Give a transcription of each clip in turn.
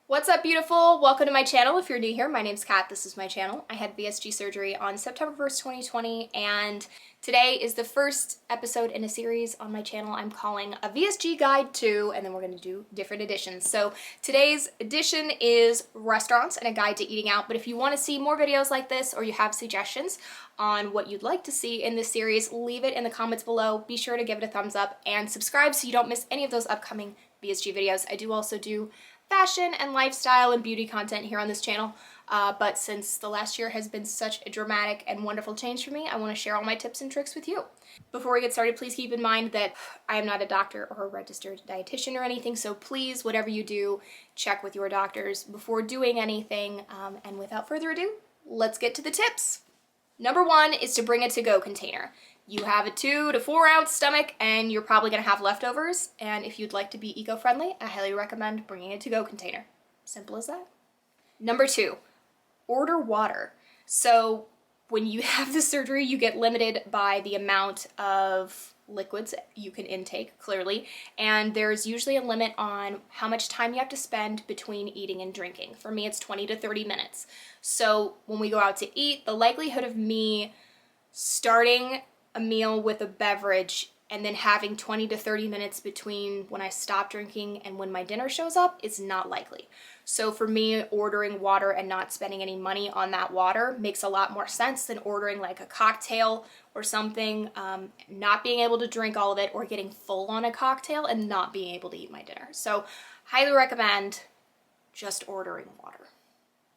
What's up, beautiful? Welcome to my channel. If you're new here, my name's Kat. This is my channel. I had VSG surgery on September 1st, 2020, and today is the first episode in a series on my channel I'm calling a VSG Guide To, and then we're going to do different editions. So today's edition is restaurants and a guide to eating out, but if you want to see more videos like this or you have suggestions on what you'd like to see in this series, leave it in the comments below. Be sure to give it a thumbs up and subscribe so you don't miss any of those upcoming VSG videos. I do also do fashion and lifestyle and beauty content here on this channel, but since the last year has been such a dramatic and wonderful change for me, I want to share all my tips and tricks with you. Before we get started, please keep in mind that I am not a doctor or a registered dietitian or anything, so please, whatever you do, check with your doctors before doing anything, and without further ado, let's get to the tips. Number one is to bring a to-go container. You have a 2 to 4 ounce stomach and you're probably gonna have leftovers, and if you'd like to be eco-friendly, I highly recommend bringing a to-go container. Simple as that. Number two, order water. So when you have the surgery, you get limited by the amount of liquids you can intake, clearly, and there's usually a limit on how much time you have to spend between eating and drinking. For me, it's 20 to 30 minutes. So when we go out to eat, the likelihood of me starting a meal with a beverage and then having 20 to 30 minutes between when I stop drinking and when my dinner shows up is not likely. So for me, ordering water and not spending any money on that water makes a lot more sense than ordering like a cocktail or something, not being able to drink all of it, or getting full on a cocktail and not being able to eat my dinner. So highly recommend just ordering water.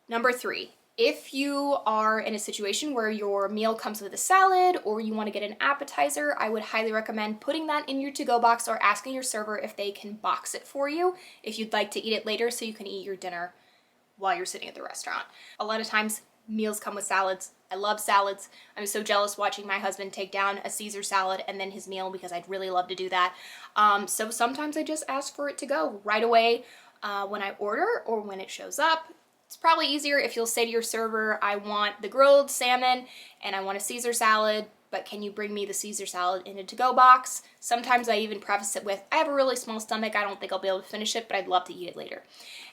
Number three, if you are in a situation where your meal comes with a salad or you want to get an appetizer, I would highly recommend putting that in your to-go box or asking your server if they can box it for you if you'd like to eat it later so you can eat your dinner while you're sitting at the restaurant. A lot of times meals come with salads. I love salads. I'm so jealous watching my husband take down a Caesar salad and then his meal because I'd really love to do that. So sometimes I just ask for it to go right away when I order or when it shows up. It's probably easier if you'll say to your server, I want the grilled salmon and I want a Caesar salad, but can you bring me the Caesar salad in a to-go box? Sometimes I even preface it with, I have a really small stomach, I don't think I'll be able to finish it, but I'd love to eat it later.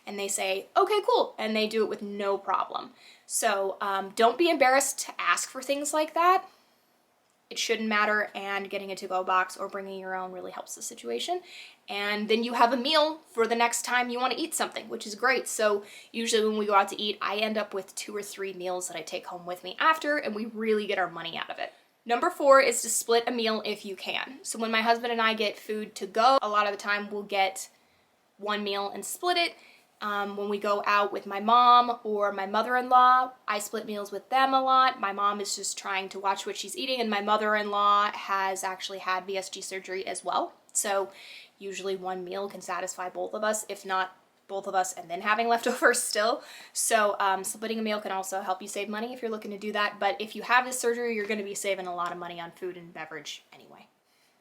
And they say, okay, cool, and they do it with no problem. So don't be embarrassed to ask for things like that. It shouldn't matter, and getting a to-go box or bringing your own really helps the situation. And then you have a meal for the next time you want to eat something, which is great. So usually when we go out to eat, I end up with 2 or 3 meals that I take home with me after, and we really get our money out of it. Number 4 is to split a meal if you can. So when my husband and I get food to go, a lot of the time we'll get one meal and split it. When we go out with my mom or my mother-in-law, I split meals with them a lot. My mom is just trying to watch what she's eating, and my mother-in-law has actually had VSG surgery as well. So usually one meal can satisfy both of us, if not both of us and then having leftovers still. So splitting a meal can also help you save money if you're looking to do that. But if you have this surgery, you're going to be saving a lot of money on food and beverage anyway.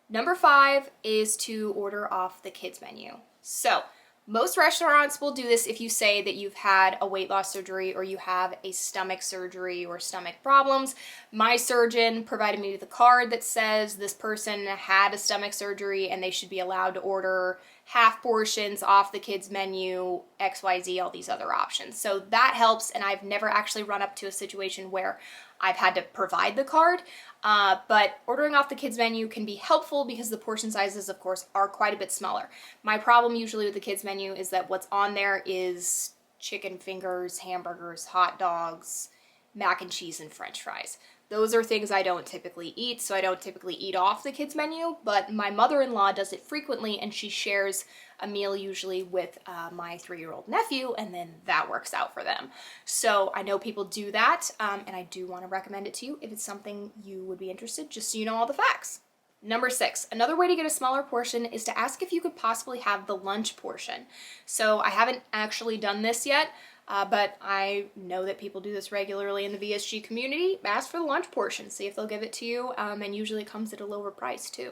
Number 5 is to order off the kids menu. So most restaurants will do this if you say that you've had a weight loss surgery or you have a stomach surgery or stomach problems. My surgeon provided me with a card that says this person had a stomach surgery and they should be allowed to order half portions off the kids menu, XYZ, all these other options. So that helps, and I've never actually run up to a situation where I've had to provide the card, but ordering off the kids menu can be helpful because the portion sizes, of course, are quite a bit smaller. My problem usually with the kids menu is that what's on there is chicken fingers, hamburgers, hot dogs, mac and cheese, and french fries. Those are things I don't typically eat, so I don't typically eat off the kids menu, but my mother-in-law does it frequently, and she shares a meal usually with my 3-year-old nephew, and then that works out for them. So I know people do that, and I do want to recommend it to you if it's something you would be interested, just so you know all the facts. Number 6, another way to get a smaller portion is to ask if you could possibly have the lunch portion. So I haven't actually done this yet, but I know that people do this regularly in the VSG community. Ask for the lunch portion, see if they'll give it to you, and usually it comes at a lower price too.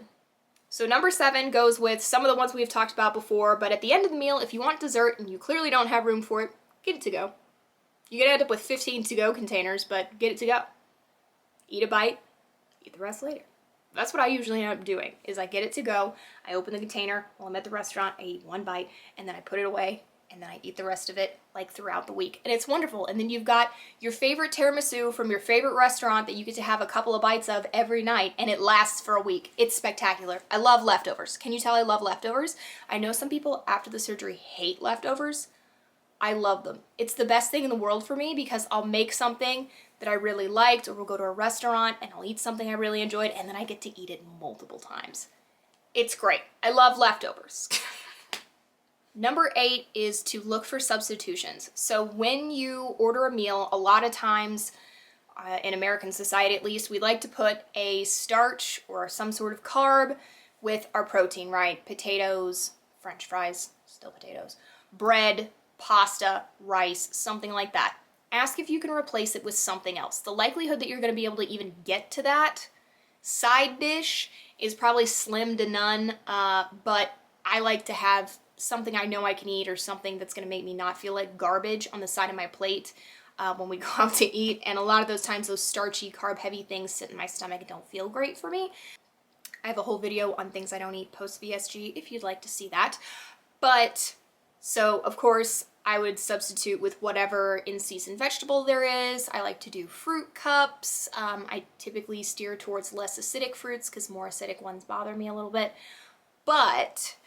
So number 7 goes with some of the ones we've talked about before, but at the end of the meal, if you want dessert and you clearly don't have room for it, get it to go. You're gonna end up with 15 to-go containers, but get it to go. Eat a bite, eat the rest later. That's what I usually end up doing, is I get it to go, I open the container while I'm at the restaurant, I eat one bite, and then I put it away, and then I eat the rest of it like throughout the week. And it's wonderful. And then you've got your favorite tiramisu from your favorite restaurant that you get to have a couple of bites of every night, and it lasts for a week. It's spectacular. I love leftovers. Can you tell I love leftovers? I know some people after the surgery hate leftovers. I love them. It's the best thing in the world for me because I'll make something that I really liked, or we'll go to a restaurant and I'll eat something I really enjoyed, and then I get to eat it multiple times. It's great. I love leftovers. Number 8 is to look for substitutions. So when you order a meal, a lot of times, in American society at least, we like to put a starch or some sort of carb with our protein, right? Potatoes, French fries, still potatoes, bread, pasta, rice, something like that. Ask if you can replace it with something else. The likelihood that you're going to be able to even get to that side dish is probably slim to none, but I like to have something I know I can eat, or something that's going to make me not feel like garbage on the side of my plate when we go out to eat. And a lot of those times, those starchy, carb-heavy things sit in my stomach and don't feel great for me. I have a whole video on things I don't eat post VSG if you'd like to see that. But so, of course, I would substitute with whatever in-season vegetable there is. I like to do fruit cups. I typically steer towards less acidic fruits because more acidic ones bother me a little bit. But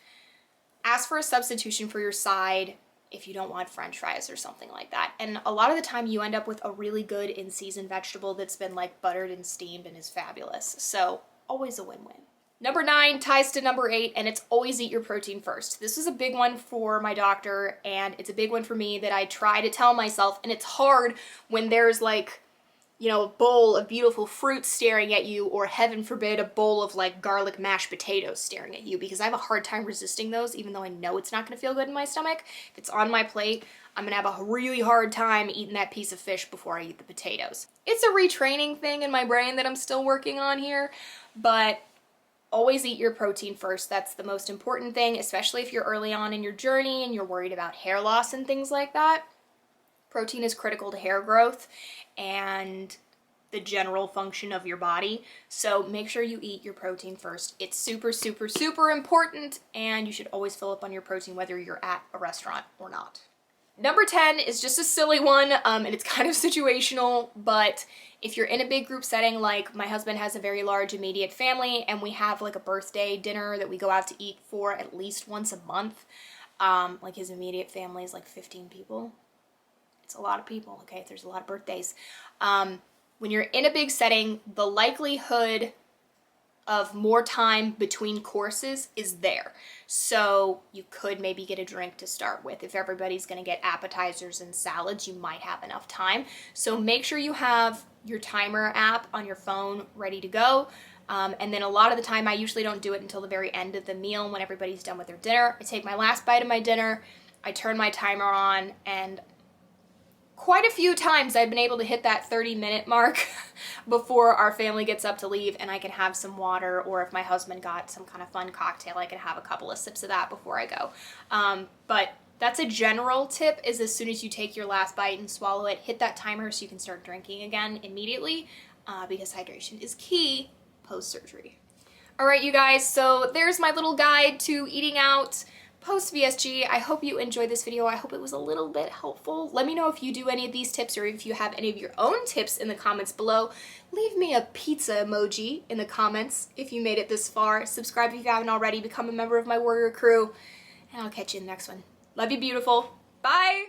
ask for a substitution for your side if you don't want French fries or something like that. And a lot of the time you end up with a really good in-season vegetable that's been like buttered and steamed and is fabulous. So always a win-win. Number 9 ties to number 8, and it's always eat your protein first. This was a big one for my doctor, and it's a big one for me that I try to tell myself, and it's hard when there's like, you know, a bowl of beautiful fruit staring at you, or heaven forbid, a bowl of like garlic mashed potatoes staring at you, because I have a hard time resisting those, even though I know it's not gonna feel good in my stomach. If it's on my plate, I'm gonna have a really hard time eating that piece of fish before I eat the potatoes. It's a retraining thing in my brain that I'm still working on here, but always eat your protein first. That's the most important thing, especially if you're early on in your journey and you're worried about hair loss and things like that. Protein is critical to hair growth and the general function of your body. So make sure you eat your protein first. It's super, super, super important, and you should always fill up on your protein whether you're at a restaurant or not. Number 10 is just a silly one, and it's kind of situational, but if you're in a big group setting, like my husband has a very large immediate family, and we have like a birthday dinner that we go out to eat for at least once a month. Like his immediate family is like 15 people. It's a lot of people, okay? There's a lot of birthdays. When you're in a big setting, the likelihood of more time between courses is there. So you could maybe get a drink to start with. If everybody's gonna get appetizers and salads, you might have enough time. So make sure you have your timer app on your phone ready to go. And then a lot of the time, I usually don't do it until the very end of the meal when everybody's done with their dinner. I take my last bite of my dinner, I turn my timer on, and quite a few times I've been able to hit that 30-minute mark before our family gets up to leave, and I can have some water, or if my husband got some kind of fun cocktail, I can have a couple of sips of that before I go. But that's a general tip, is as soon as you take your last bite and swallow it, hit that timer so you can start drinking again immediately, because hydration is key post-surgery. All right, you guys, so there's my little guide to eating out post VSG. I hope you enjoyed this video. I hope it was a little bit helpful. Let me know if you do any of these tips, or if you have any of your own tips in the comments below. Leave me a pizza emoji in the comments if you made it this far. Subscribe if you haven't already. Become a member of my warrior crew, and I'll catch you in the next one. Love you, beautiful. Bye.